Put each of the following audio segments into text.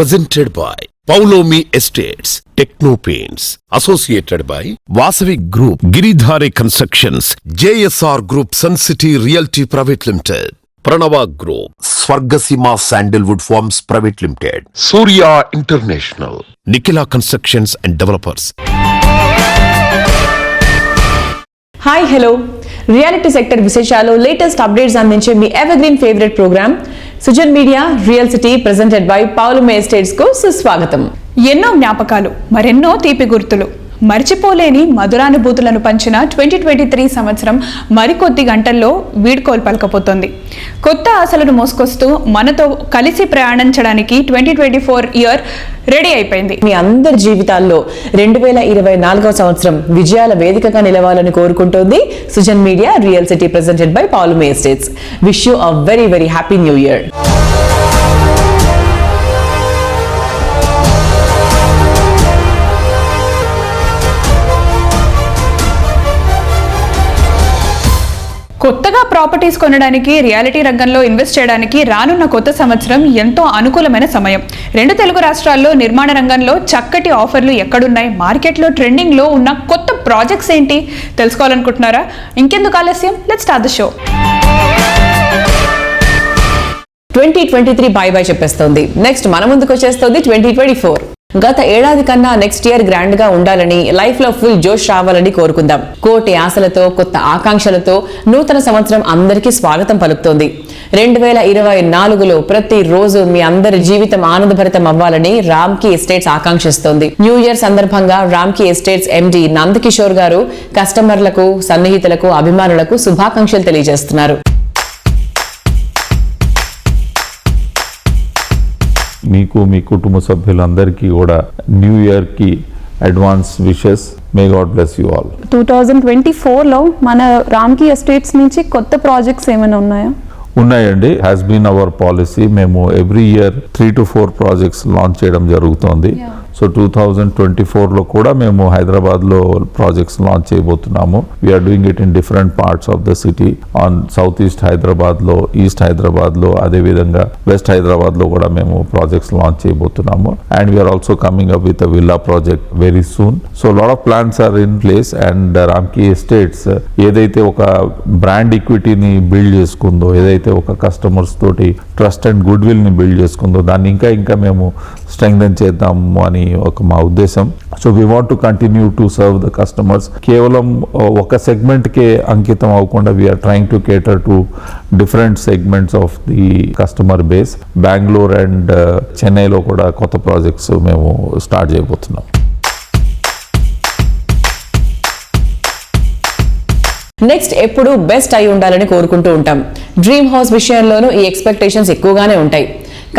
presented by Paulomi Estates, Techno Paints, associated by Vasavi Group, Giridhare Constructions, JSR Group, Sun City Realty Private Limited, Pranava Group, Swargasima Sandalwood Farms Private Limited, Surya International, Nikila Constructions and Developers. Hi hello reality sector విశేషాలు latest updates అందించే మీ evergreen favourite program Sujan media real city presented by Paulomi estates కు సుస్వాగతం. ఎన్నో జ్ఞాపకాలు, మరెన్నో తీపి గుర్తులు, మర్చిపోలేని మధురానుభూతులను పంచిన 2023 సంవత్సరం మరికొద్ది గంటల్లో వీడ్కోలు పలకపోతోంది. కొత్త ఆశలను మోసుకొస్తూ మనతో కలిసి ప్రయాణించడానికి 2024 ఇయర్ రెడీ అయిపోయింది. మీ అందరి జీవితాల్లో 2024వ సంవత్సరం విజయాల వేదికగా నిలవాలని కోరుకుంటోంది Sujan media real city presented by Paulomi estates. Wish you a very very happy new year. కొత్తగా ప్రాపర్టీస్ కొనడానికి, రియాలిటీ రంగంలో ఇన్వెస్ట్ చేయడానికి రానున్న కొత్త సంవత్సరం ఎంతో అనుకూలమైన సమయం. 2 తెలుగు రాష్ట్రాల్లో నిర్మాణ రంగంలో చక్కటి ఆఫర్లు ఎక్కడున్నాయి, మార్కెట్లో ట్రెండింగ్లో ఉన్న కొత్త ప్రాజెక్ట్స్ ఏంటి తెలుసుకోవాలనుకుంటున్నారా? ఇంకెందుకు ఆలస్యం, let's start the show. 2023 bye bye చెప్పేస్తోంది. నెక్స్ట్ మన ముందుకు వచ్చేస్తోంది 2024. గత ఏడాది కన్నా నెక్స్ట్ ఇయర్ గ్రాండ్ గా ఉండాలని, లైఫ్ లో ఫుల్ జోష్ రావాలని కోరుకుందాం. కోటి ఆశలతో, కొత్త ఆకాంక్షలతో నూతన సంవత్సరం అందరికీ స్వాగతం పలుకుతోంది. 2024లో ప్రతి రోజు మీ అందరి జీవితం ఆనందభరితం అవ్వాలని రామ్కీ ఎస్టేట్స్ ఆకాంక్షిస్తోంది. న్యూ ఇయర్ సందర్భంగా రామ్కీ ఎస్టేట్స్ ఎండి నందకిషోర్ గారు కస్టమర్లకు, సన్నిహితులకు, అభిమానులకు శుభాకాంక్షలు తెలియజేస్తున్నారు. మీకు, మీ కుటుంబ సభ్యులందరికీ కూడా న్యూ ఇయర్ కి advance wishes. May God bless you all. 2024లో మన రామ్కీ ఎస్టేట్స్ నుంచి కొత్త ప్రాజెక్ట్స్ ఏమైనా ఉన్నాయా? ఉన్నాయండి. Has been our policy. మేము every year 3 to 4 projects launch చేయడం జరుగుతోంది. సో 2024లో కూడా మేము హైదరాబాద్లో ప్రాజెక్ట్స్ లాంచ్ చేయబోతున్నాము. We're doing it in different parts of the city. On south east హైదరాబాద్లో, ఈస్ట్ హైదరాబాద్లో, అదేవిధంగా వెస్ట్ హైదరాబాద్లో కూడా మేము ప్రాజెక్ట్స్ లాంచ్ చేయబోతున్నాము. And we are also coming up with a villa project very soon. So lot of plans are in place. And Ramky Estates ఏదైతే ఒక brand ఈక్విటీని బిల్డ్ చేసుకుందో, ఏదైతే ఒక కస్టమర్స్ తోటి ట్రస్ట్ అండ్ గుడ్ విల్ ని బిల్డ్ చేసుకుందో, దాన్ని ఇంకా మేము స్ట్రెంగ్థెన్ చేద్దాము అని ఒక మా ఉద్దేశం. So we want to continue to serve the customers. కేవలం ఒక సెగ్మెంట్కే అంకితం అవ్వకుండా we're trying to cater to different segments of the customer base. Bengaluru and చెన్నైలో కూడా కొత్త ప్రాజెక్ట్స్ మేము స్టార్ట్ చేయబోతున్నాం. నెక్స్ట్ ఎప్పుడు బెస్ట్ అయి ఉండాలని కోరుకుంటూ ఉంటాం. డ్రీమ్ హౌస్ విషయంలోనూ ఈ ఎక్స్పెక్టేషన్స్ ఎక్కువగానే ఉంటాయి.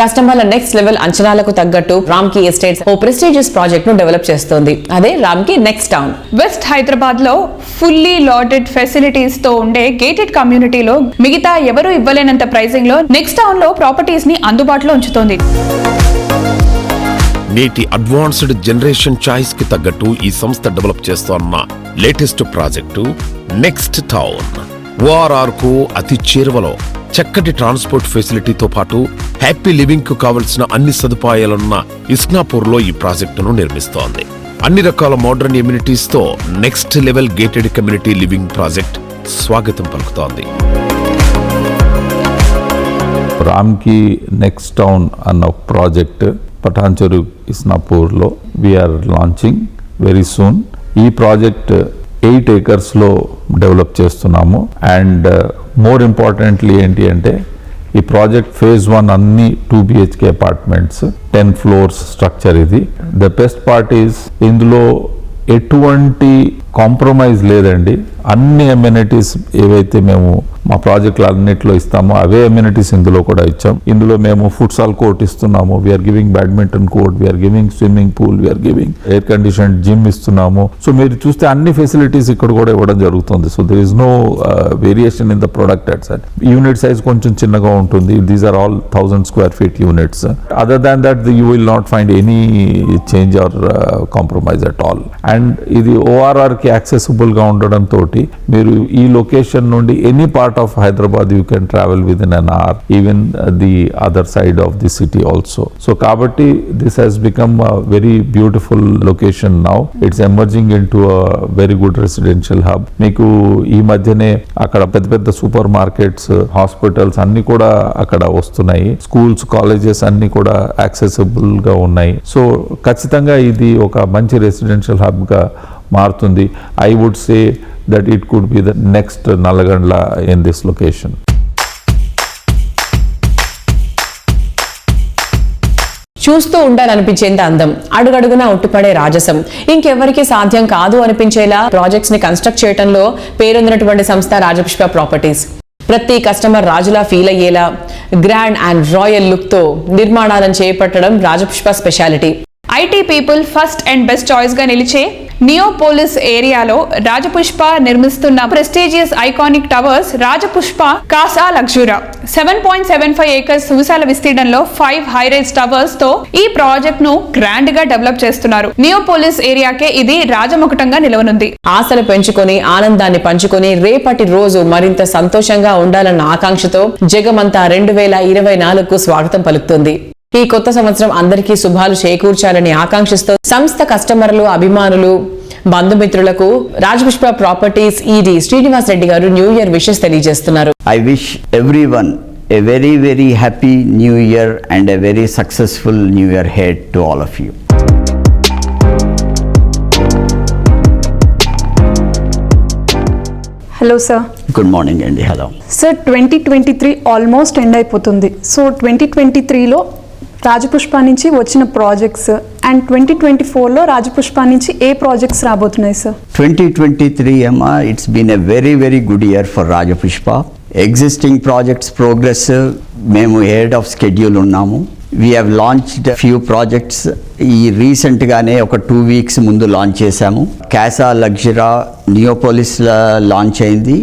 కస్టమర్ల నెక్స్ట్ లెవెల్ అంచనాలకు తగ్గట్టు రామ్కీ ఎస్టేట్స్ ఓ ప్రెస్టీజియస్ ప్రాజెక్ట్ ను డెవలప్ చేస్తోంది. అదే Ramky next town. West Hyderabad లో ఫుల్లీ లాటెడ్ ఫెసిలిటీస్ తో ఉండే గేటెడ్ కమ్యూనిటీలో మిగతా ఎవరూ ఇవ్వలేనంత ప్రైసింగ్ లో నెక్స్ట్ టౌన్ లో ప్రాపర్టీస్ ని అందుబాటులో ఉంచుతోంది. నేటి అడ్వాన్స్డ్ జనరేషన్ చాయిస్ కి తగ్గట్టు ఈ సంస్థ డెవలప్ చేస్తోన్న latest project next town. ORR కు అతి చేరువలో చక్కటి ట్రాన్స్పోర్ట్ ఫెసిలిటీతో పాటు హ్యాపీ లివింగ్ కు కావలసిన అన్ని సదుపాయాలున్న ఇస్నాపూర్ లో ఈ ప్రాజెక్టును నిర్మిస్తోంది. అన్ని రకాల మోడర్న్ ఎమ్యూనిటీస్ తో next level gated community living project స్వాగతం పలుకుతోంది. రామ్కీ నెక్స్ట్ టౌన్ అన్న ప్రాజెక్ట్ పటాన్చెరు ఇస్నాపూర్లో వీఆర్ లాంచింగ్ వెరీ సూన్. ఈ ప్రాజెక్ట్ 8 acres లో డెవలప్ చేస్తున్నాము. అండ్ మోర్ ఇంపార్టెంట్లీ ఏంటి అంటే ఈ ప్రాజెక్ట్ phase 1 అన్ని 2 BHK అపార్ట్మెంట్స్, 10 floors స్ట్రక్చర్. ఇది ద బెస్ట్ పార్ట్ ఈస్ ఇందులో ఎటువంటి కాంప్రమైజ్ లేదండి. అన్ని అమ్యూనిటీస్ ఏవైతే మేము మా ప్రాజెక్టులు అన్నింటిలో ఇస్తామో అవే అమ్యూనిటీస్ ఇందులో కూడా ఇచ్చాం. ఇందులో మేము ఫుట్సాల్ కోర్ట్ ఇస్తున్నాము, we're giving badminton court, we're giving swimming pool, we're giving air condition gym ఇస్తున్నాము. సో మీరు చూస్తే అన్ని ఫెసిలిటీస్ ఇక్కడ కూడా ఇవ్వడం జరుగుతుంది. So there is no variation in the product at side. Unit size కొంచెం చిన్నగా ఉంటుంది. These are all 1000 square feet units. Other than that you will not find any change or compromise at all. And ఇది ORR కి accessible గా ఉండడం తోటి మీరు ఈ లొకేషన్ నుండి any part part of Hyderabad you can travel within an hour, even the other side of the city also. So Kabatti, this has become a very beautiful location now. It's emerging into a very good residential hub. మీకు ఈ మధ్యనే అక్కడ పెద్ద పెద్ద super markets, hospitals అన్ని కూడా అక్కడ వస్తున్నాయి. స్కూల్స్, కాలేజెస్ అన్ని కూడా యాక్సెసిబుల్ గా ఉన్నాయి. సో ఖచ్చితంగా ఇది ఒక మంచి రెసిడెన్షియల్ హబ్ గా మారుతుంది. I would say that it could be the next Nalagandla in this location. చూస్తూ ఉండాలనిపించేంత అందం, అడుగడుగునా ఉట్టుపడే రాజసం, ఇంకెవరికి సాధ్యం కాదు అనిపించేలా ప్రాజెక్ట్స్ ని కన్స్ట్రక్ట్ చేయడంలో పేరొందినటువంటి సంస్థ రాజపుష్ప ప్రాపర్టీస్. ప్రతి కస్టమర్ రాజులా ఫీల్ అయ్యేలా గ్రాండ్ అండ్ రాయల్ లుక్ తో నిర్మాణాలను చేపట్టడం Rajapushpa speciality. IT people first and best choice గా నిలిచే నియోపోలిస్ ఏరియాలో రాజపుష్ప నిర్మిస్తున్న prestigious iconic towers Rajapushpa Casa Luxura 7.75 acres విశాల విస్తీర్ణంలో 5 హైరైజ్ టవర్స్ తో ఈ ప్రాజెక్ట్ ను గ్రాండ్ గా డెవలప్ చేస్తున్నారు. నియోపోలిస్ ఏరియాకే ఇది రాజముకుటంగా నిలవనుంది. ఆశలు పెంచుకొని ఆనందాన్ని పంచుకొని రేపటి రోజు మరింత సంతోషంగా ఉండాలన్న ఆకాంక్షతో జగమంతా 2024కు స్వాగతం పలుకుతుంది. ఈ కొత్త సంవత్సరం అందరికీ శుభాలు చేకూర్చాలని ఆకాంక్షిస్తూ సంస్థ కస్టమర్లు, అభిమానులు, బంధుమిత్రులకు రాజపుష్ప ప్రాపర్టీస్ ఈడీ శ్రీనివాస్ రెడ్డి గారు న్యూ ఇయర్ విషెస్ తెలియజేస్తున్నారు. I wish everyone a very, very happy new year and a very successful new year ahead to all of you. Hello sir. Good morning అండి. హలో సార్, 2023 ఆల్మోస్ట్ ఎండ్ అయిపోతుంది. So 2023లో Rajapushpa నుంచి వచ్చిన projects and 2024లో Rajapushpa నుంచి ఏ projects రాబోతున్నాయి sir? 2023 అమ్మా, it's been a very very good year for Rajapushpa. Existing projects progress మేము head of schedule ఉన్నాము. We have launched few projects. ఈ రీసెంట్గానే ఒక 2 వీక్స్ ముందు లాంచ్ చేశాము. కాసా లగ్జురా నియోపోలిస్లో లాంచ్ అయింది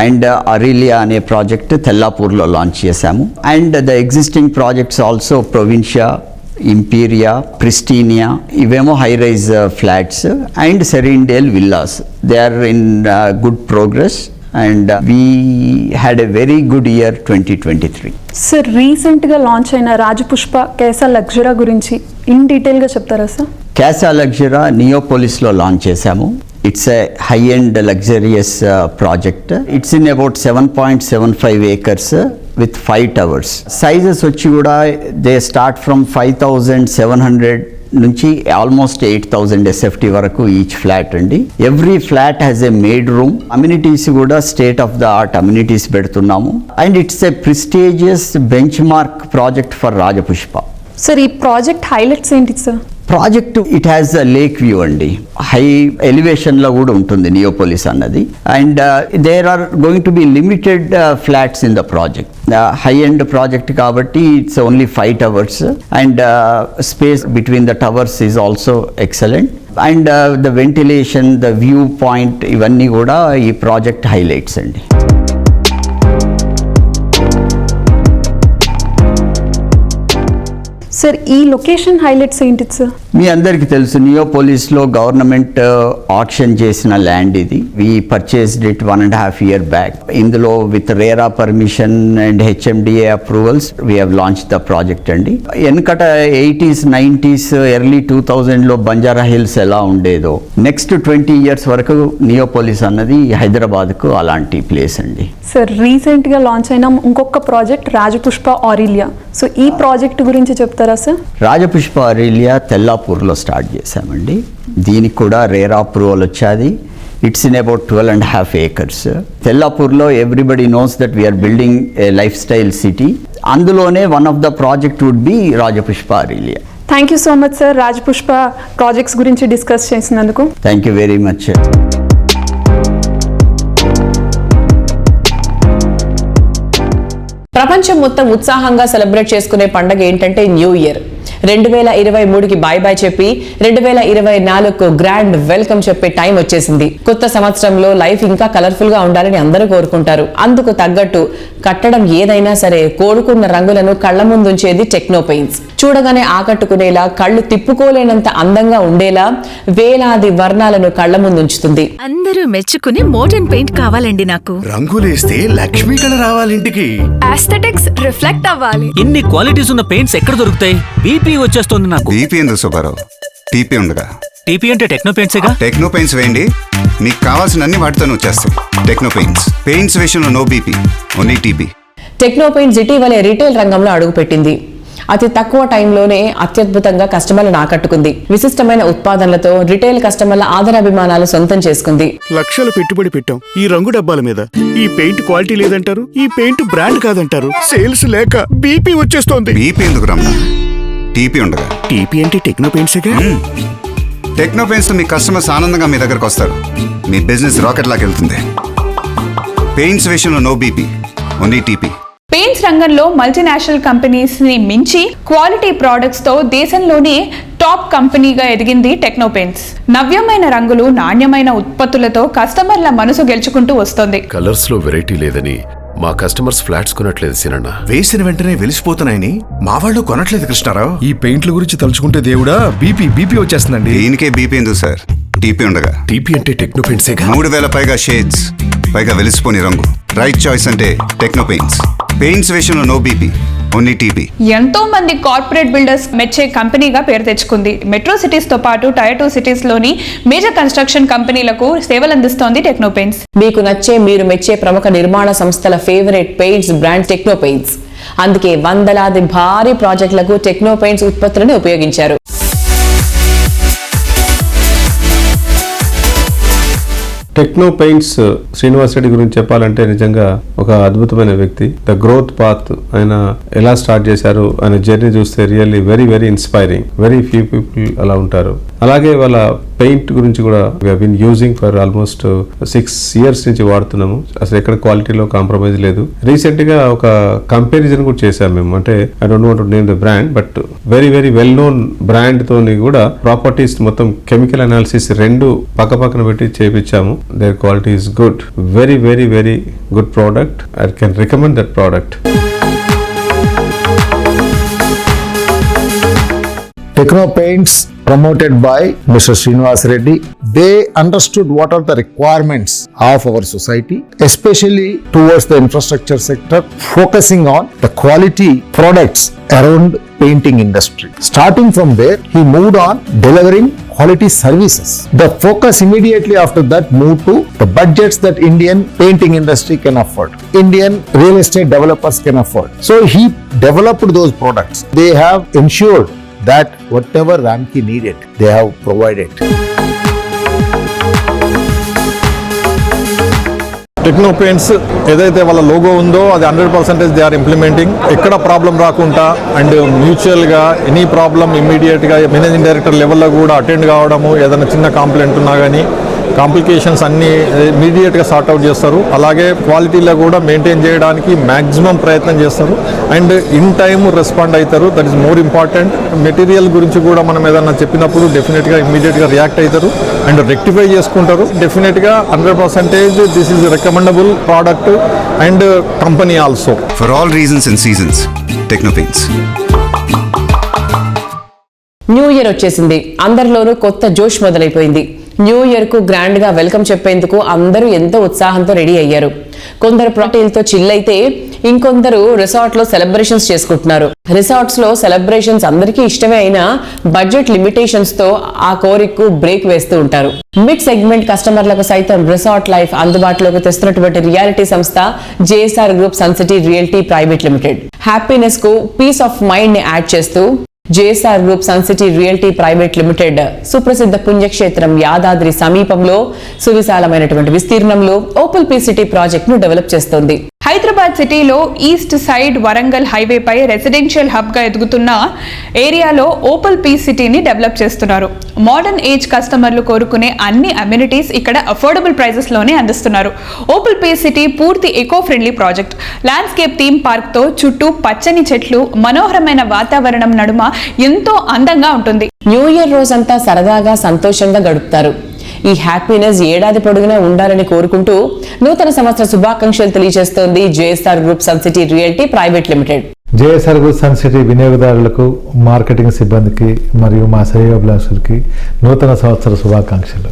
అండ్ అరిలియా అనే ప్రాజెక్ట్ తెల్లాపూర్లో లాంచ్ చేశాము. And the existing projects also Provincia, Imperia, Pristinia, ఇవేమో high rise flats and Serenedale villas. They are in good progress and we had a very good year 2023. Sir, రీసెంట్గా launch అయిన Rajapushpa Casa లగ్జురా గురించి in డీటెయిల్గా చెప్తారా sir? Kasa లగ్జురా నియోపోలిస్లో launch చేశాము. It's a high-end luxurious project. It's in about 7.75 acres with 5 towers. Sizes వచ్చి కూడా they start from 5,700 నుంచి almost 8,000 SFT వరకు ఈచ్ ఫ్లాట్ అండి. Every flat has a maid room. Amenities కూడా state of the art amenities పెడుతున్నాము. And it's a prestigious benchmark project for Rajapushpa. Sir, ఈ project highlights ఏంటి sir? Project it has lake view అండి. High ఎలివేషన్లో కూడా ఉంటుంది నియోపోలిస్ అన్నది. And there are going to be limited flats in the project. High end project కాబట్టి it's only 5 towers and space between the towers is also excellent. And the ventilation, the view point, ఇవన్నీ కూడా ఈ project highlights అండి. Sir, ఈ location highlights ఏంటి sir? మీ అందరికీ తెలుసు, నియోపోలిస్లో గవర్నమెంట్ ఆక్షన్ చేసిన ల్యాండ్ ఇది. We purchased it 1.5 years back. ఇందులో with RERA permission and HMDA approvals we have launch the project అండి. వెనకట 80s, 90s, early 2000లో Banjara hills ఎలా ఉండేదో నెక్స్ట్ 20 years వరకు నియోపోలిస్ అన్నది హైదరాబాద్కు అలాంటి ప్లేస్ అండి. సార్, రీసెంట్గా లాంచ్ అయిన ఇంకొక ప్రాజెక్ట్ రాజపుష్ప ఆరిలియా. సో ఈ ప్రాజెక్ట్ గురించి చెప్తారా సార్? రాజపుష్ప ఆరిలియా తెల్లాపూర్లో స్టార్ట్ చేశామండి. దీనికి కూడా రేరా అప్రూవల్ వచ్చాది. It's in about 12.5 acres. తెల్లాపూర్లో everybody knows that we are building a lifestyle city. అందులోనే one of the project would be Rajapushpa Aurelia. Thank you so much sir, Rajapushpa projects గురించి discuss చేసినందుకు. Thank you very much. ప్రపంచం మొత్తం ఉత్సాహంగా celebrate చేసుకునే పండుగ ఏంటంటే న్యూ ఇయర్. 2023కి బాయ్ బాయ్ చెప్పి 2024కు గ్రాండ్ వెల్కమ్ చెప్పే టైం వచ్చేసింది. కొత్త సంవత్సరంలో లైఫ్ ఇంకా కలర్ఫుల్ గా ఉండాలని అందరూ కోరుకుంటారు. అందుకు తగ్గట్టు కట్టడం ఏదైనా సరే కోరుకున్న రంగులను కళ్ల ముందుంచేది టెక్నో పెయింట్స్. చూడగానే ఆకట్టుకునేలా, కళ్ళు తిప్పుకోలేనంత అందంగా ఉండేలా వేలాది వర్ణాలను కళ్ల ముందుంచుతుంది. అందరూ మెచ్చుకునే మోడర్న్ పెయింట్ కావాలండి నాకు. రంగులేస్తే లక్ష్మీ కళ రావాలింటికి. ఆస్థెటిక్స్ రిఫ్లెక్ట్ అవ్వాలి. ఇన్ని క్వాలిటీస్ ఉన్న పెయింట్స్ ఎక్కడ దొరుకుతాయి? బీపీ వచ్చేస్తుంది నాకు. బీపీ ఎందుకు సుబ్బారావు? టీపీ ఉండగా. టీపీ అంటే టెక్నో పెయింట్సేగా. టెక్నో పెయింట్స్ వేయండి, మీకు కావాల్సిన అన్ని వాటితోనే వచ్చేస్తాయి. Techno Paints. పెయింట్స్ విషయంలో no BP, only TP. Techno Paints ఇటీవలే రీటైల్ రంగంలో అడుగుపెట్టింది. అతి తక్కువ టైంలోనే అత్యద్భుతంగా కస్టమర్లను ఆకట్టుకుంది. విశిష్టమైన ఉత్పాదనలతో రిటైల్ కస్టమర్ల ఆదరాభిమానాలు సొంతం చేసుకుంది. లక్షలు పెట్టుబడి పెట్టాం ఈ రంగు డబ్బాల మీద. ఈ పెయింట్ క్వాలిటీ లేదంటారు, ఈ పెయింట్ బ్రాండ్ కాదంటారు. సేల్స్ లేక బీపీ వచ్చేస్తోంది. బీపీ ఎందుకు రమ్మా? టీపీ ఉండగా. టీపీ అంటే టెక్నో పెయింట్సేగా. టెక్నో పెయింట్స్ మీ కస్టమర్స్ ఆనందంగా మీ దగ్గరకు వస్తారు. మీ బిజినెస్ రాకెట్ లాగా వెళ్తుంది. పెయింట్స్ విషయంలో no BP, only TP. Paints రంగంలో మల్టీనేషనల్ కంపెనీస్ ని మించి క్వాలిటీ ప్రొడక్ట్స్ తో దేశంలోనే టాప్ కంపెనీగా ఎదిగింది టెక్నో పెయింట్స్. నవ్యమైన రంగులు, నాణ్యమైన ఉత్పత్తులతో కస్టమర్ల మనసు గెలుచుకుంటూ వస్తోంది. కలర్స్ లో వెరైటీ లేదని మా కస్టమర్స్ ఫ్లాట్స్ కొనట్లేదు సినన్న. వేసిన వెంటనే వెలిసిపోతున్నాయని మా వాళ్ళు కొనట్లేదు కృష్ణారావు. ఈ పెయింట్ల గురించి తలుచుకుంటే దేవుడా బీపీ వచ్చేస్తుందండి. దీనికే బీపీ ఎందుకు సార్? టీపీ ఉండగా. టీపీ అంటే టెక్నో పెయింట్సేగా. 3000 పైగా షేడ్స్, పైగా వెలిసిపోని రంగు. రైట్ చాయిస్ అంటే టెక్నో పెయింట్స్. పెయింట్స్ విషయంలో నో బీపీ, ఓన్లీ టీపీ. ఎంతో మంది కార్పొరేట్ బిల్డర్స్ మెచ్చే కంపెనీగా పేరు తెచ్చుకుంది. మెట్రో సిటీస్ తో పాటు టైర్ 2 సిటీస్ లోని మేజర్ కన్స్ట్రక్షన్ కంపెనీలకు సేవలందిస్తోంది టెక్నో పెయింట్స్. మీకు నచ్చే, మీరు మెచ్చే ప్రముఖ నిర్మాణ సంస్థల favourite paints brand techno paints. అందుకే వందలాది భారీ ప్రాజెక్టులకు టెక్నో పెయింట్స్ ఉత్పత్తులను ఉపయోగించారు. టెక్నో పెయింట్స్ శ్రీనివాస్ రెడ్డి గురించి చెప్పాలంటే నిజంగా ఒక అద్భుతమైన వ్యక్తి. ద గ్రోత్ పాత్ ఆయన ఎలా స్టార్ట్ చేశారు, ఆయన జర్నీ చూస్తే really very very inspiring. Very few people అలా ఉంటారు. అలాగే వాళ్ళ పెయింట్ గురించి కూడా been using for almost 6 years నుంచి వాడుతున్నాము. అసలు ఎక్కడ క్వాలిటీలో కాంప్రమైజ్ లేదు. రీసెంట్ గా ఒక కంపారిజన్ కూడా చేశాము మేము. అంటే I don't want to name the brand, but very very well known brand తోని కూడా ప్రాపర్టీస్ మొత్తం కెమికల్ అనాలిసిస్ 2 పక్కన పెట్టి చేపించాము. Their quality is good. Very, very, very good product. I can recommend that product. Techno Paints, promoted by Mr. Srinivas Reddy. They understood what are the requirements of our society, especially towards the infrastructure sector, focusing on the quality products around painting industry. Starting from there, he moved on delivering quality services. The focus immediately after that moved to the budgets that Indian painting industry can afford, Indian real estate developers can afford. So he developed those products. They have ensured that whatever Ramki needed, they have provided. Techno paints ఏదైతే వాళ్ళ logo ఉందో అది 100% they are implementing. ఎక్కడ problem రాకుండా and మ్యూచువల్గా any problem ఇమ్మీడియట్గా managing director లెవెల్లో కూడా attend కావడము, ఏదైనా చిన్న కంప్లైంట్ ఉన్నా కానీ కాంప్లికేషన్స్ అన్నీ ఇమీడియట్గా సార్ట్అవుట్ చేస్తారు. అలాగే క్వాలిటీలో కూడా మెయింటైన్ చేయడానికి మ్యాక్సిమం ప్రయత్నం చేస్తారు అండ్ ఇన్ టైమ్ రెస్పాండ్ అవుతారు. That is more important. Material గురించి కూడా మనం ఏదన్నా చెప్పినప్పుడు డెఫినెట్గా ఇమీడియట్గా రియాక్ట్ అవుతారు అండ్ రెక్టిఫై చేసుకుంటారు. డెఫినెట్గా 100% this is recommendable product and company also. For all reasons and seasons, techno paints. New year వచ్చేసింది. అందరిలోనూ కొత్త జోష్ మొదలైపోయింది. న్యూ ఇయర్ కు గ్రాండ్ గా వెల్కమ్ చెప్పేందుకు అందరూ ఎంతో ఉత్సాహంతో రెడీ అయ్యారు. కొందరు ప్రాటీలతో చిల్ అయితే ఇంకొందరు రిసార్ట్ లో సెలబ్రేషన్స్ చేసుకుంటున్నారు. రిసార్ట్స్ లో సెలబ్రేషన్స్ అందరికీ ఇష్టమే అయినా బడ్జెట్ లిమిటేషన్స్ తో ఆ కోరికకు బ్రేక్ వేస్తూ ఉంటారు. మిడ్ సెగ్మెంట్ కస్టమర్లకు సైతం రిసార్ట్ లైఫ్ అందుబాటులోకి తెస్తున్నటువంటి రియాలిటీ సంస్థ JSR group sun city realty private limited. Happiness కు పీస్ ఆఫ్ మైండ్ ని యాడ్ చేస్తూ JSR group sun city realty private limited సుప్రసిద్ధ పుణ్యక్షేత్రం యాదాద్రి సమీపంలో సువిశాలమైనటువంటి విస్తీర్ణంలో ఓపల్ పీ సిటీ ప్రాజెక్ట్ ను డెవలప్ చేస్తోంది. హైదరాబాద్ సిటీలో ఈస్ట్ సైడ్ వరంగల్ హైవేపై రెసిడెన్షియల్ హబ్ గా ఎదుగుతున్న ఏరియాలో ఓపల్ పీ సిటీని డెవలప్ చేస్తున్నారు. మోడర్న్ ఏజ్ కస్టమర్లు కోరుకునే అన్ని అమ్యూనిటీస్ ఇక్కడ అఫోర్డబుల్ ప్రైజెస్ లోనే అందిస్తున్నారు. ఓపల్ పీ సిటీ పూర్తి eco friendly project. Landscape theme park తో చుట్టూ పచ్చని చెట్లు, మనోహరమైన వాతావరణం నడుమ ఎంతో అందంగా ఉంటుంది. న్యూ ఇయర్ రోజంతా సరదాగా సంతోషంగా గడుపుతారు. ఈ హ్యాపీనెస్ ఏడాది పొడుగునా ఉండాలని కోరుకుంటూ నూతన సంవత్సర శుభాకాంక్షలు తెలియజేస్తోంది JSR group sun city realty private limited. JSR group sun city వినియోగదారులకు, మార్కెటింగ్ సిబ్బందికి మరియు మా శ్రేయోభిలాషులకి నూతన సంవత్సర శుభాకాంక్షలు.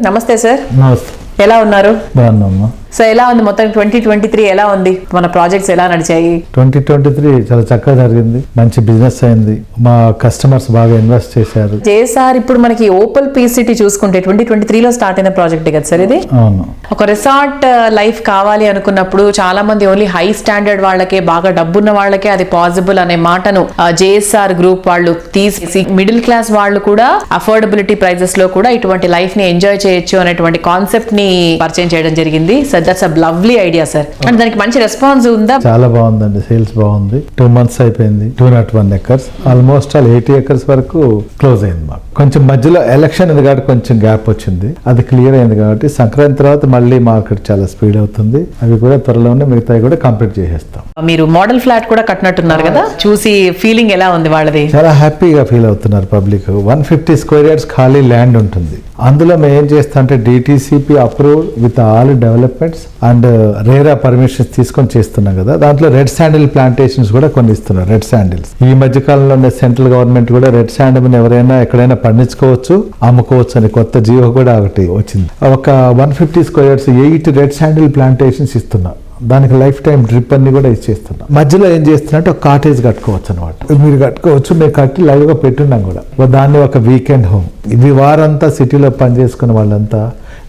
నమస్తే సార్. నమస్తే. ఎలా ఉన్నారు? బాగున్నామ్మా. సో ఎలా ఉంది మొత్తం 2023 ఎలా ఉంది? మన ప్రాజెక్ట్స్ ఎలా నడిచాయి? 2023 చాలా చక్కగా జరిగింది, మంచి బిజినెస్ అయింది, మా కస్టమర్స్ బాగా ఇన్వెస్ట్ చేశారు. జేఎస్ఆర్ ఇప్పుడు మనకి ఓపల్ పీసీటీ చూసుకుంటే 2023లో స్టార్ట్ అయిన ప్రాజెక్ట్ కదా సార్ ఇది? అవును. ఒక రిసార్ట్ లైఫ్ కావాలి అనుకున్నప్పుడు చాలా మంది ఓన్లీ హై స్టాండర్డ్ వాళ్ళకే, బాగా డబ్బున్న వాళ్ళకే అది పాసిబుల్ అనే మాటను జేఎస్ఆర్ గ్రూప్ వాళ్ళు తీసేసి మిడిల్ క్లాస్ వాళ్ళు కూడా అఫోర్డబిలిటీ ప్రైజెస్ లో కూడా ఇటువంటి లైఫ్ ని ఎంజాయ్ చేయొచ్చు అనేటువంటి కాన్సెప్ట్ ని పరిచయం చేయడం జరిగింది. So that's a lovely idea sir. And దానికి మంచి రెస్పాన్స్ ఉందా? చాలా బాగుందండి, సేల్స్ బాగుంది. 2 months అయిపోయింది. 201 acres, ఆల్మోస్ట్ ఆల్ 80 acres వరకు క్లోజ్ అయింది. మాకు కొంచెం మధ్యలో ఎలక్షన్ ఉంది కాబట్టి కొంచెం గ్యాప్ వచ్చింది, అది క్లియర్ అయింది కాబట్టి సంక్రాంతి తర్వాత మళ్ళీ మార్కెట్ చాలా స్పీడ్ అవుతుంది. అవి కూడా త్వరలోనే మిగతాయి కూడా కంప్లీట్ చేసేస్తాం. మీరు మోడల్ ఫ్లాట్ కూడా కట్టినట్టున్నారు కదా, చూసి ఫీలింగ్ ఎలా ఉంది వాళ్ళది? చాలా హ్యాపీగా ఫీల్ అవుతున్నారు పబ్లిక్. 150 square yards ఖాళీ ల్యాండ్ ఉంటుంది. అందులో మేము ఏం చేస్తాం అంటే DTCP approved with all developments and RERA permissions తీసుకొని చేస్తున్నాం కదా. దాంట్లో రెడ్ శాండిల్ ప్లాంటేషన్స్ కూడా కొన్ని ఇస్తున్నారు. రెడ్ శాండిల్స్ ఈ మధ్య కాలంలో సెంట్రల్ గవర్నమెంట్ కూడా రెడ్ శాండిల్ ఎవరైనా ఎక్కడైనా పండించుకోవచ్చు, అమ్ముకోవచ్చు అని కొత్త జీవో కూడా ఒకటి వచ్చింది. ఒక 150 square yards 8 red sandal plantations ఇస్తున్నారు. దానికి లైఫ్ టైం డ్రిప్ అన్ని కూడా ఇచ్చేస్తున్నాం. మధ్యలో ఏం చేస్తున్నట్టు ఒక కాటేజ్ కట్టుకోవచ్చు అనమాట. మీరు కట్టుకోవచ్చు, మేము కట్టి లైవ్ గా పెట్టున్నాం కూడా. దాన్ని ఒక వీకెండ్ హోమ్. ఇవి వారంతా సిటీలో పనిచేసుకున్న వాళ్ళంతా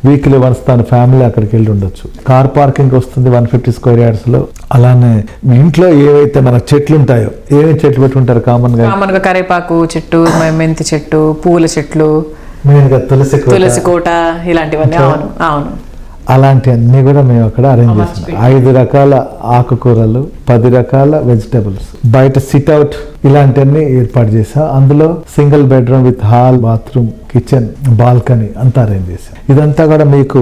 వీక్లీ వన్స్ తన ఫ్యామిలీ అక్కడికి వెళ్ళి ఉండొచ్చు. కార్ పార్కింగ్ వస్తుంది 150 square yards లో. అలానే మీ ఇంట్లో ఏవైతే మన చెట్లు ఉంటాయో, ఏమేమి చెట్లు పెట్టుకుంటారు కామన్ గా? కరేపాకు చెట్టు, మెంతి చెట్టు, పూల చెట్లు, తులసి కోట, ఇలాంటివన్నీ. అవును అవును. అలాంటి అన్ని కూడా మేము అక్కడ అరేంజ్ చేస్తాం. 5 రకాల ఆకుకూరలు, 10 రకాల వెజిటబుల్స్, బయట సిట్అవుట్ ఇలాంటివన్నీ ఏర్పాటు చేసాం. అందులో single bedroom with hall, bathroom, kitchen, balcony అంతా అరేంజ్ చేసాం. ఇదంతా కూడా మీకు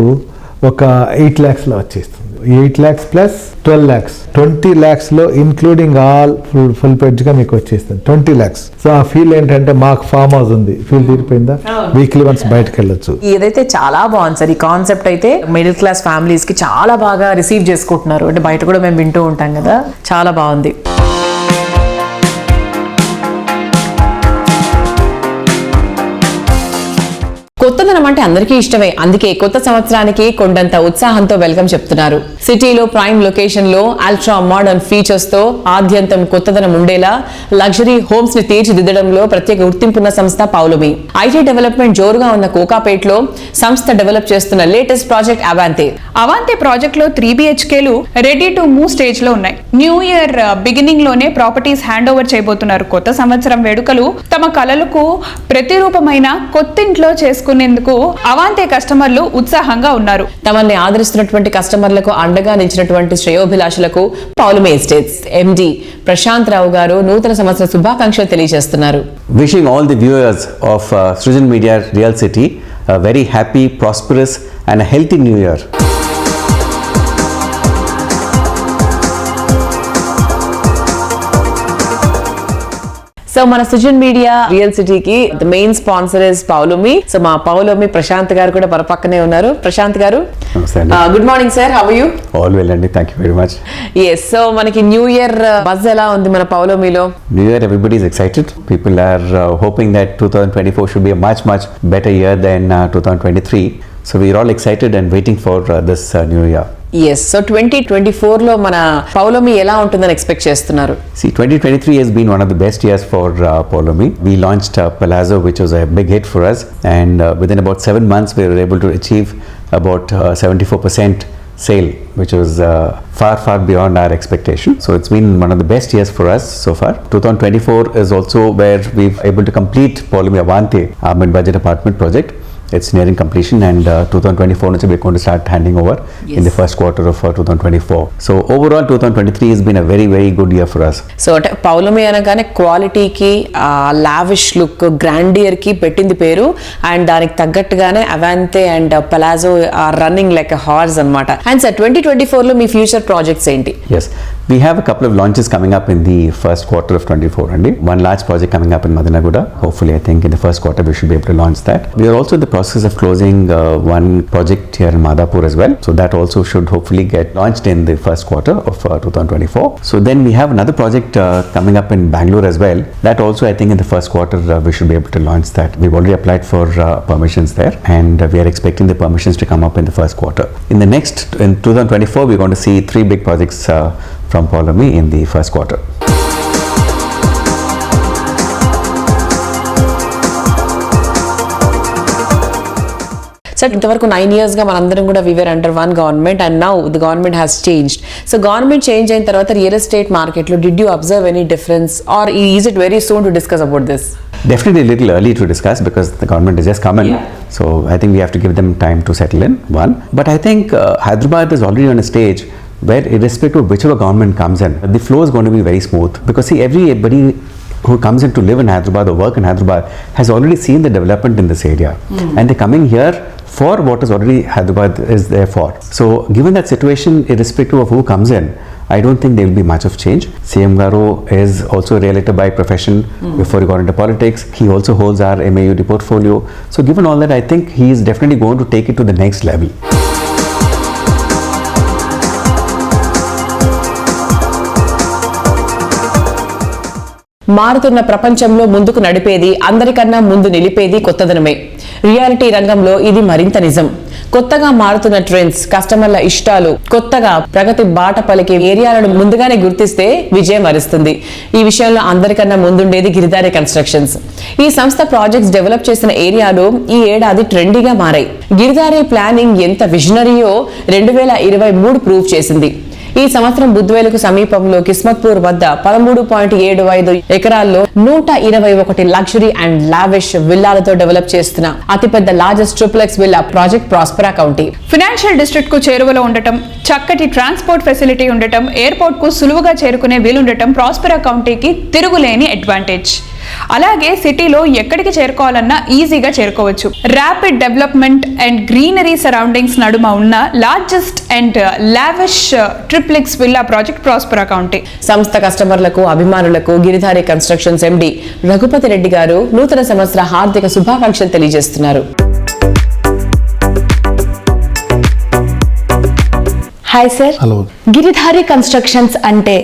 ఒక 8 lakhs లో వచ్చేస్తుంది. 8 lakhs ప్లస్ 12 lakhs, 20 lakhs లో ఇన్క్లూడింగ్ ఆల్ ఫుల్ పెడ్జ్ గా మీకు వచ్చేస్తుంది 20 lakhs. సో ఆ ఫీల్ ఏంటంటే మాకు ఫామ్ హౌస్ ఉంది, ఫీల్ తీరిపోయిందా, వీక్లీ వన్స్ బయటకు వెళ్ళొచ్చు. ఇదైతే చాలా బాగుంది సార్. ఈ కాన్సెప్ట్ అయితే మిడిల్ క్లాస్ ఫ్యామిలీస్ కి చాలా బాగా రిసీవ్ చేసుకుంటున్నారు. అంటే బయట కూడా మేము వింటూ ఉంటాం కదా, చాలా బాగుంది. కొత్తదనం అంటే అందరికీ ఇష్టమే. అందుకే కొత్త సంవత్సరానికి కొండంత ఉత్సాహంతో వెల్కమ్ చెప్తున్నారు. సిటీలో ప్రైమ్ లొకేషన్ లో అల్ట్రా మోడర్న్ ఫీచర్స్ తో ఆద్యంతం కొత్తదనం ఉండేలా లగ్జరీ హోమ్స్ ని తీర్చిదిద్దడంలో ప్రత్యేక గుర్తింపున్న సంస్థ పౌలమి. ఐటీ డెవలప్మెంట్ జోరుగా ఉన్న కోకాపేట్లో సంస్థ డెవలప్ చేస్తున్న లేటెస్ట్ ప్రాజెక్ట్ అవాంతే. అవాంతే ప్రాజెక్ట్ లో 3 BHKలు రెడీ టు మూవ్ స్టేజ్ లో ఉన్నాయి. న్యూ ఇయర్ బిగినింగ్ లోనే ప్రాపర్టీస్ హ్యాండ్ ఓవర్ చేయబోతున్నారు. కొత్త సంవత్సరం వేడుకలు తమ కలలకు ప్రతిరూపమైన కొత్తింట్లో చేసుకునేందుకు అవాంతే కస్టమర్లు ఉత్సాహంగా ఉన్నారు. తమని ఆదరిస్తున్నటువంటి కస్టమర్లకు అండగా నిలిచినటువంటి శ్రేయోభిలాషులకు పౌలమి ఎస్టేట్స్ ఎండి ప్రశాంత్ రావు గారు నూతన సంవత్సర శుభాకాంక్షలు తెలియజేస్తున్నారు. Wishing all the viewers of Srijan Media Real City a very happy, prosperous and a healthy new year. So మన సృజన్ మీడియా రియల్ సిటీకి the main sponsor is Paulami. So మా పౌలమి ప్రశాంత్ గారు కూడా పక్కనే ఉన్నారు. Prashanth garu, good morning sir, how are you? All well అండి, thank you very much. yes, so మనకి new year buzz ఎలా ఉంది మన పౌలమిలో? New year, everybody is excited. People are hoping that 2024 should be a much better year than 2023. So we are all excited and waiting for this new year. yes, so 2024 లో మన పౌలమి ఎలా ఉంటుందని expect చేస్తున్నారు? See, 2023 has been one of the best years for Polomi. We launched Palazzo, which was a big hit for us, and within about 7 months we were able to achieve about 74% sale, which was far beyond our expectation. So it's been one of the best years for us so far. 2024 is also where we've able to complete Polomi Avante, our mid-budget apartment project. It's nearing completion, and 2024 నుంచి we're going to start handing over in the first quarter of 2024. So overall 2023 has been a very good year for us. So అంటే పౌలమి అనగానే క్వాలిటీకి, lavish look, grandeur కి పెట్టింది పేరు. And దానికి తగ్గట్టుగానే Avante and Palazzo are running like a horse అన్నమాట. And sir 2024 లో మీ ఫ్యూచర్ ప్రాజెక్ట్స్ ఏంటి? Yes, We have a couple of launches coming up in the first quarter of 24, Andy. One large project coming up in Madanaguda. Hopefully, I think in the first quarter we should be able to launch that. We are also in the process of closing one project here in Madhapur as well. So that also should hopefully get launched in the first quarter of 2024. So then we have another project coming up in Bangalore as well. That also I think in the first quarter we should be able to launch that. We've already applied for permissions there, and we are expecting the permissions to come up in the first quarter. In 2024, we're going to see 3 big projects from Polomy in the first quarter. Sir ఇంతవరకు 9 years గా మనందరం కూడా we're under one government and now the government has changed. So government change అయిన తర్వాత real estate మార్కెట్లో did you observe any difference or is it very soon to discuss about this? Definitely a little early to discuss because the government is just coming. So I think we have to give them time to settle in, one. But I think Hyderabad is already on a stage where irrespective of whichever government comes in, the flow is going to be very smooth. Because see, everybody who comes in to live in Hyderabad or work in Hyderabad has already seen the development in this area. And they're coming here for what is already Hyderabad is there for. So given that situation, irrespective of who comes in, I don't think there will be much of change. CM Garu is also a realtor by profession before he got into politics. He also holds our MAUD portfolio. So given all that, I think he is definitely going to take it to the next level. మారుతున్న ప్రపంచంలో ముందుకు నడిపేది, అందరికన్నా ముందు నిలిపేది కొత్తదనమే. Reality రంగంలో ఇది మరింత నిజం. కొత్తగా మారుతున్న ట్రెండ్స్, కస్టమర్ల ఇష్టాలు, కొత్తగా ప్రగతి బాట పలికే ఏరియాలను ముందుగానే గుర్తిస్తే విజయం వరిస్తుంది. ఈ విషయంలో అందరికన్నా ముందుండేది గిరిధారి కన్స్ట్రక్షన్స్. ఈ సంస్థ ప్రాజెక్ట్స్ డెవలప్ చేసిన ఏరియాలు ఈ ఏడాది ట్రెండీగా మారాయి. గిరిధారి ప్లానింగ్ ఎంత విజనరీయో 2023 ప్రూవ్ చేసింది. ఈ సంవత్సరం బుద్వేలుకు సమీపంలో కిస్మత్పూర్ వద్ద 13.75 ఎకరాల్లో 121 లగ్జరీ అండ్ లావిష్ విల్లాలతో డెవలప్ చేస్తున్న అతిపెద్ద largest triplex villa project Prospera county. Financial district కు చేరువలో ఉండటం, చక్కటి ట్రాన్స్పోర్ట్ ఫెసిలిటీ ఉండటం, ఎయిర్పోర్ట్ కు సులువుగా చేరుకునే వీలుండటం ప్రాస్పెరా కౌంటీకి తిరుగులేని అడ్వాంటేజ్. అలాగే సిటీలో ఎక్కడికి చేరుకోవాలన్నా ఈజీగా చేరుకోవచ్చు. Rapid development and greenery surroundings నడుమ ఉన్న largest and lavish triplex villa project Prospera county. సంస్థ కస్టమర్లకు, అభిమానులకు గిరిధారి కన్స్ట్రక్షన్స్ ఎండి రఘుపతి రెడ్డి గారు నూతన సంవత్సర హార్దిక శుభాకాంక్షలు తెలియజేస్తున్నారు. Hi sir. Hello. Giridhari constructions అంటే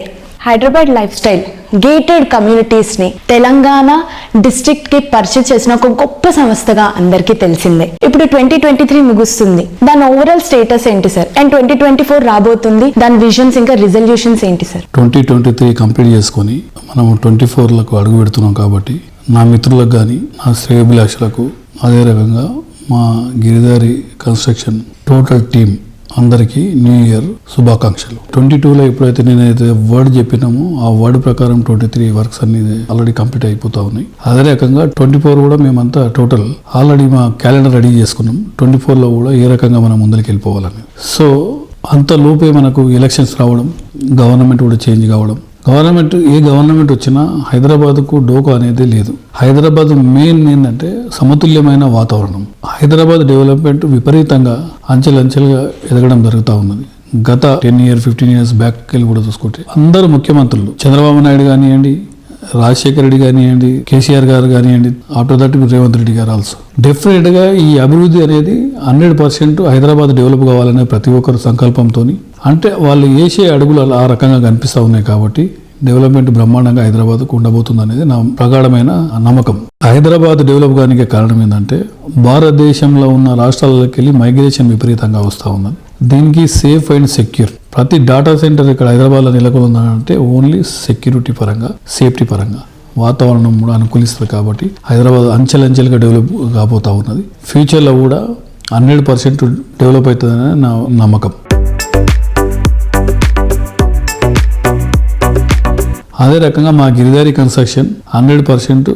Hyderabad lifestyle, gated communities ని తెలంగాణ డిస్ట్రిక్ట్ కి పరిచయం చేసిన ఒక గొప్ప సంస్థగా అందరికీ తెలిసిందే. ఇప్పుడు 2023 ముగుస్తుంది. దాని ఓవరాల్ స్టేటస్ ఏంటి సార్? అండ్ 2024 రాబోతుంది, దాని విజన్స్ ఇంకా రిజల్యూషన్స్ ఏంటి సార్? 2023 కంప్లీట్ చేసుకొని మనం 24లకు అడుగు పెడుతున్నాం కాబట్టి నా మిత్రులకు కానీ, నా శ్రేయోభిలాషులకు, అదే రకంగా మా గిరిధారి కన్స్ట్రక్షన్ టోటల్ టీమ్ అందరికీ న్యూ ఇయర్ శుభాకాంక్షలు. 22లో ఎప్పుడైతే నేనైతే వర్డ్ చెప్పినామో ఆ వర్డ్ ప్రకారం 23 వర్క్స్ అన్ని ఆల్రెడీ కంప్లీట్ అయిపోతా ఉన్నాయి. అదే రకంగా 24 కూడా మేమంతా టోటల్ ఆల్రెడీ మా క్యాలెండర్ రెడీ చేసుకున్నాం. 24లో కూడా ఏ రకంగా మనం ముందరికి వెళ్ళిపోవాలని. సో అంత లోపే మనకు ఎలక్షన్స్ రావడం, గవర్నమెంట్ కూడా చేంజ్ కావడం. ఏ గవర్నమెంట్ వచ్చినా హైదరాబాద్కు డోకా అనేది లేదు. హైదరాబాద్ మెయిన్ ఏంటంటే సమతుల్యమైన వాతావరణం. హైదరాబాద్ డెవలప్మెంట్ విపరీతంగా అంచెలంచెలుగా ఎదగడం జరుగుతూ ఉన్నది. గత 15 years బ్యాక్ వెళ్ళి కూడా చూసుకుంటే అందరూ ముఖ్యమంత్రులు, చంద్రబాబు నాయుడు కానివ్వండి, రాజశేఖర రెడ్డి కానివ్వండి, కేసీఆర్ గారు కానివ్వండి, ఆఫ్టర్ దట్ రేవంత్ రెడ్డి గారు ఆల్సో. డెఫినెట్గా ఈ అభివృద్ధి అనేది 100% హైదరాబాద్ డెవలప్ కావాలనే ప్రతి ఒక్కరు సంకల్పంతో, అంటే వాళ్ళు వేసే అడుగులు ఆ రకంగా కనిపిస్తూ ఉన్నాయి. కాబట్టి డెవలప్మెంట్ బ్రహ్మాండంగా హైదరాబాద్కు ఉండబోతుంది అనేది నా ప్రగాఢమైన నమ్మకం. హైదరాబాద్ డెవలప్ కానికే కారణం ఏంటంటే భారతదేశంలో ఉన్న రాష్ట్రాలకి వెళ్ళి మైగ్రేషన్ విపరీతంగా వస్తూ ఉన్నది. దీనికి సేఫ్ అండ్ సెక్యూర్ ప్రతి డేటా సెంటర్ ఇక్కడ హైదరాబాద్లో నెలకొందంటే ఓన్లీ సెక్యూరిటీ పరంగా, సేఫ్టీ పరంగా వాతావరణం కూడా అనుకూలిస్తుంది. కాబట్టి హైదరాబాద్ అంచెలంచెలుగా డెవలప్ కాబోతూ ఉన్నది. ఫ్యూచర్లో కూడా 100% డెవలప్ అవుతుందనే నా నమ్మకం. అదే రకంగా మా గిరిధారి కన్స్ట్రక్షన్ 100%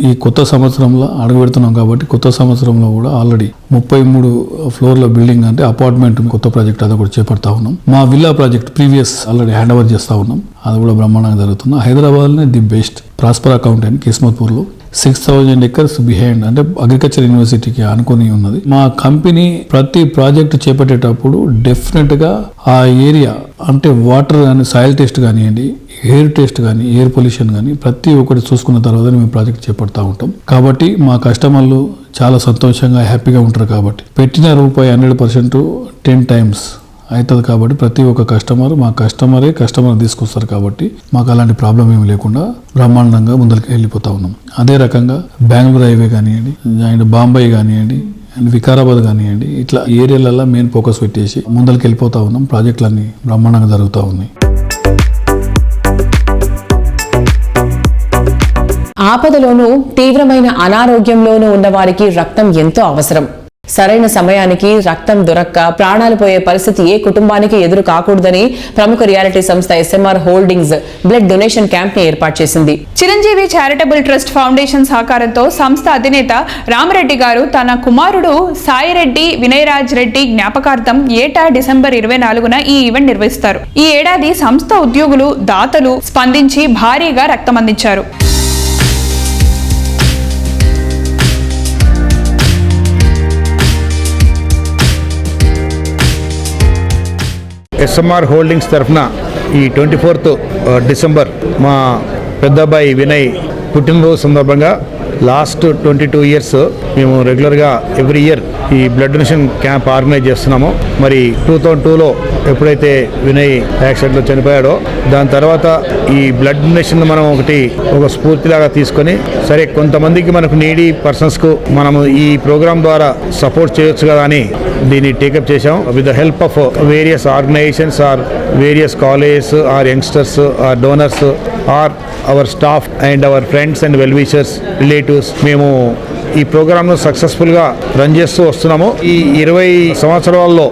ఈ కొత్త సంవత్సరంలో అడుగుపెడుతున్నాం. కాబట్టి కొత్త సంవత్సరంలో కూడా ఆల్రెడీ 33 ఫ్లోర్ల బిల్డింగ్ అంటే అపార్ట్మెంట్ కొత్త ప్రాజెక్ట్ అది కూడా చేపడతా ఉన్నాం. మా villa project previous already hand over చేస్తూ ఉన్నాం. అది కూడా బ్రహ్మాండంగా జరుగుతుంది. హైదరాబాద్లోనే ది బెస్ట్ ప్రాస్పెరా కౌంటీ అని కిస్మత్పూర్లో 6,000 acres బిహైండ్, అంటే అగ్రికల్చర్ యూనివర్సిటీకి అనుకుని ఉన్నది. మా కంపెనీ ప్రతి ప్రాజెక్ట్ చేపట్టేటప్పుడు డెఫినెట్ గా ఆ ఏరియా అంటే వాటర్ కానీ, సాయిల్ టెస్ట్ కానివ్వండి, ఎయిర్ టెస్ట్ కానీ, ఎయిర్ పొల్యూషన్ కానీ ప్రతి ఒక్కటి చూసుకున్న తర్వాత మేము ప్రాజెక్ట్ చేపడతా ఉంటాం. కాబట్టి మా కస్టమర్లు చాలా సంతోషంగా హ్యాపీగా ఉంటారు. కాబట్టి పెట్టిన రూపాయి 100% 10 times అవుతుంది. కాబట్టి ప్రతి ఒక్క మా కస్టమర్ తీసుకొస్తారు. కాబట్టి మాకు అలాంటి ప్రాబ్లం ఏమి లేకుండా బ్రహ్మాండంగా ముందరికి వెళ్ళిపోతా ఉన్నాం. అదే రకంగా బెంగళూరు హైవే కానివ్వండి, అండ్ బాంబే కానివ్వండి, అండ్ వికారాబాద్ కానివ్వండి, ఇట్లా ఏరియాలలో మెయిన్ ఫోకస్ పెట్టేసి ముందరికి వెళ్ళిపోతా ఉన్నాం. ప్రాజెక్టులన్నీ బ్రహ్మాండంగా జరుగుతూ ఉన్నాయి. ఆపదలోనూ తీవ్రమైన అనారోగ్యంలోనూ ఉన్న వారికి రక్తం ఎంతో అవసరం. సరైన సమయానికి రక్తం దొరక్క ప్రాణాలు పోయే పరిస్థితి ఏ కుటుంబానికి ఎదురు కాకూడదని ప్రముఖ రియాలిటీ సంస్థ SMR holdings blood donation camp ని ఏర్పాటు చేసింది. చిరంజీవి చారిటబుల్ ట్రస్ట్ ఫౌండేషన్ సహకారంతో సంస్థ అధినేత రామరెడ్డి గారు తన కుమారుడు సాయిరెడ్డి వినయరాజ్ రెడ్డి జ్ఞాపకార్థం ఏటా డిసెంబర్ 24న ఈ ఈవెంట్ నిర్వహిస్తారు. ఈ ఏడాది సంస్థ ఉద్యోగులు, దాతలు స్పందించి భారీగా రక్తం అందించారు. SMR హోల్డింగ్స్ తరఫున ఈ 24th డిసెంబర్ మా పెద్దబ్బాయి వినయ్ పుట్టినరోజు సందర్భంగా లాస్ట్ 22 years మేము రెగ్యులర్గా ఎవ్రీ ఇయర్ ఈ బ్లడ్ డొనేషన్ క్యాంప్ ఆర్గనైజ్ చేస్తున్నాము. మరి 2002లో ఎప్పుడైతే వినయ్ యాక్సిడెంట్లో చనిపోయాడో దాని తర్వాత ఈ బ్లడ్ డొనేషన్ మనం ఒక స్ఫూర్తిలాగా తీసుకొని, సరే కొంతమందికి మనకు నీడీ పర్సన్స్కు మనము ఈ ప్రోగ్రామ్ ద్వారా సపోర్ట్ చేయొచ్చు కదా అని దీన్ని టేకప్ చేశాం. With the help of various organizations or various colleges or youngsters or donors or our staff and our friends and well wishers, relatives, మేము ఈ ప్రోగ్రామ్ను సక్సెస్ఫుల్గా రన్ చేస్తూ వస్తున్నాము. ఈ 20 సంవత్సరాల్లో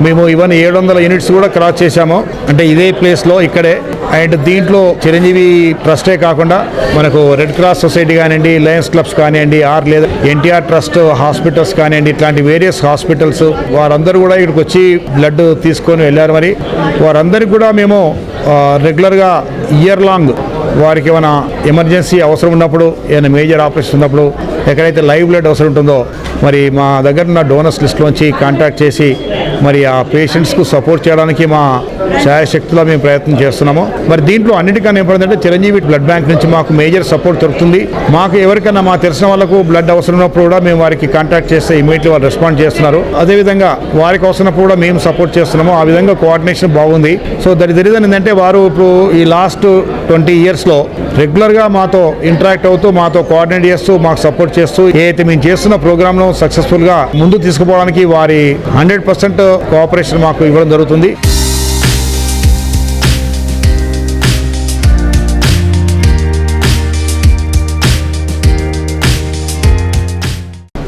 మేము ఈవెన్ 700 యూనిట్స్ కూడా క్రాస్ చేశాము. అంటే ఇదే ప్లేస్లో ఇక్కడే. అండ్ దీంట్లో చిరంజీవి ట్రస్టే కాకుండా మనకు రెడ్ క్రాస్ సొసైటీ కానివ్వండి, లయన్స్ క్లబ్స్ కానివ్వండి, లేదా NTR ట్రస్ట్ హాస్పిటల్స్ కానివ్వండి, ఇట్లాంటి వేరియస్ హాస్పిటల్స్ వారందరూ కూడా ఇక్కడికి వచ్చి బ్లడ్ తీసుకొని వెళ్ళారు. మరి వారందరికీ కూడా మేము రెగ్యులర్గా ఇయర్ లాంగ్ వారికి ఏమైనా ఎమర్జెన్సీ అవసరం ఉన్నప్పుడు, ఏమైనా మేజర్ ఆపరేషన్ ఉన్నప్పుడు, ఎక్కడైతే లైవ్ బ్లడ్ అవసరం ఉంటుందో మరి మా దగ్గర ఉన్న డోనర్స్ లిస్ట్లోంచి కాంటాక్ట్ చేసి మరి ఆ పేషెంట్స్కు సపోర్ట్ చేయడానికి మా శాయశక్తిలో మేము ప్రయత్నం చేస్తున్నాము. మరి దీంట్లో అన్నిటికన్నా ఏమంటే చిరంజీవి బ్లడ్ బ్యాంక్ నుంచి మాకు మేజర్ సపోర్ట్ దొరుకుతుంది. మాకు ఎవరికైనా మా తెలిసిన వాళ్ళకు బ్లడ్ అవసరం ఉన్నప్పుడు కూడా మేము వారికి కాంటాక్ట్ చేస్తే ఇమీడియట్లీ వాళ్ళు రెస్పాండ్ చేస్తున్నారు. అదేవిధంగా వారికి అవసరమైనప్పుడు కూడా మేము సపోర్ట్ చేస్తున్నాము. ఆ విధంగా కోఆర్డినేషన్ బాగుంది. సో దాని రీజన్ ఏంటంటే వారు ఇప్పుడు ఈ లాస్ట్ 20 yearsలో రెగ్యులర్గా మాతో ఇంటరాక్ట్ అవుతూ, మాతో కోఆర్డినేట్ చేస్తూ, మాకు సపోర్ట్ చేస్తూ ఏదైతే మేము చేస్తున్న ప్రోగ్రామ్ను సక్సెస్ఫుల్గా ముందు తీసుకుపోవడానికి వారి 100% కోఆపరేషన్ మాకు ఇవ్వడం జరుగుతుంది.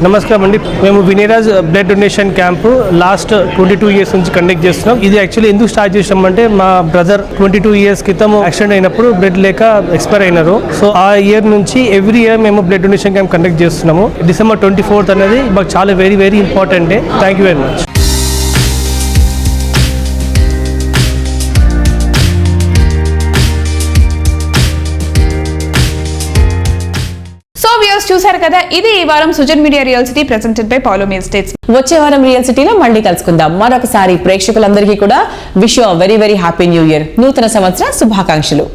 నమస్కారం అండి. మేము Vinayaraj blood donation camp last 22 years నుంచి కండక్ట్ చేస్తున్నాం. ఇది యాక్చువల్లీ ఎందుకు స్టార్ట్ చేసామంటే మా బ్రదర్ 22 years క్రితం యాక్సిడెంట్ అయినప్పుడు బ్లడ్ లేక ఎక్స్పైర్ అయినారు. సో ఆ ఇయర్ నుంచి ఎవ్రీ ఇయర్ మేము బ్లడ్ డొనేషన్ క్యాంప్ కండక్ట్ చేస్తున్నాము. December 24th అనేది మాకు చాలా very very important day. Thank you very much. చూసారు కదా, ఇది ఈ వారం Sujan media real city presented by Palomi estates. వచ్చే వారం రియల్ సిటీలో మళ్ళీ కలుసుకుందాం. మరొకసారి ప్రేక్షకులందరికీ కూడా wish you very very happy new year, నూతన సంవత్సర శుభాకాంక్షలు.